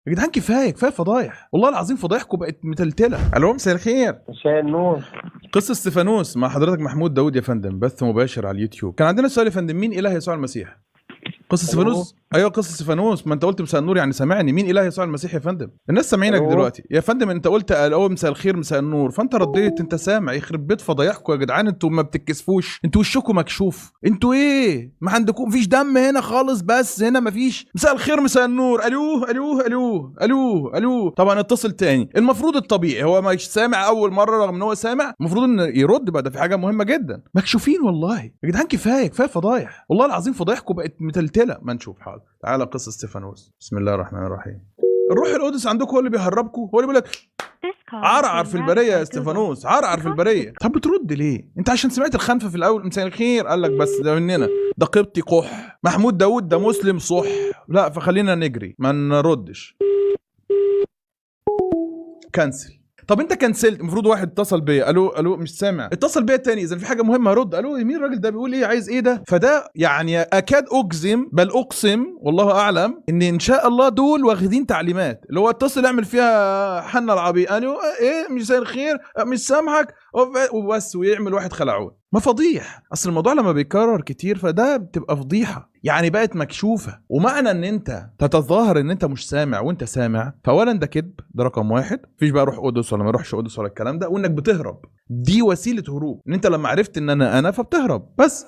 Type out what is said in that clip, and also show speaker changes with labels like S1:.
S1: يا جدعان كفايه كفايه فضايح، والله العظيم فضايحكم بقت متلتله. الو مساء الخير.
S2: مساء النور.
S1: قصه استفانوس مع حضرتك محمود داوود يا فندم، بث مباشر على اليوتيوب. كان عندنا سؤال يا فندم، مين اله يسوع المسيح؟ قصه استفانوس؟ ايوه قصه استفانوس، ما انت قلت مساء النور يعني سامعني. مين اله يسوع المسيح يا فندم؟ الناس سامعينك دلوقتي يا فندم. انت قلت الاول مساء الخير مساء النور، فانت رديت انت سامع. يخرب بيت فضايحكم يا جدعان، انتوا ما بتتكسفوش، انتوا وشكم مكشوف، انتوا ايه ما عندكم فيش دم هنا خالص. بس هنا مفيش مساء الخير مساء النور. الو الو الو الو الو. طبعا اتصل تاني. المفروض الطبيعي هو مش سامع اول مره، رغم ان هو سامع المفروض انه يرد بقى، ده في حاجه مهمه جدا. مكشوفين والله يا جدعان، كفايه كفايه فضايح، والله العظيم فضايحكم بقت متلتله. ما نشوف حاضر. تعالى قصه استفانوس. بسم الله الرحمن الرحيم. الروح القدس عندكم هو اللي بيهربكم، هو اللي بيقول لك عرعر في البريه يا استفانوس، عرعر في البريه. طب بترد ليه؟ انت عشان سمعت الخنفه في الاول مساء الخير قال لك بس ده مننا، ده قبطي قح، محمود داوود ده مسلم صح، لا فخلينا نجري ما نردش. كنسل. طب انت كنسلت، المفروض واحد اتصل بيا الو الو مش سامع، اتصل بيا تاني، اذا في حاجه مهمه هرد. الو مين الراجل ده بيقول ايه، عايز ايه ده؟ فده يعني اكاد اجزم بل اقسم والله اعلم ان شاء الله دول واخدين تعليمات، اللي هو اتصل اعمل فيها حنا العبي الو ايه مساء الخير مش سامحك وبس، ويعمل واحد خلعون. ما فضيح، اصل الموضوع لما بيكرر كتير فده بتبقى فضيحه، يعني بقت مكشوفه. ومعنى ان انت تتظاهر ان انت مش سامع وانت سامع، فاولا ده كذب، ده رقم واحد. مفيش بقى روح قدس ولا ما يروحش قدس ولا الكلام ده. وانك بتهرب، دي وسيله هروب، ان انت لما عرفت ان انا فبتهرب بس.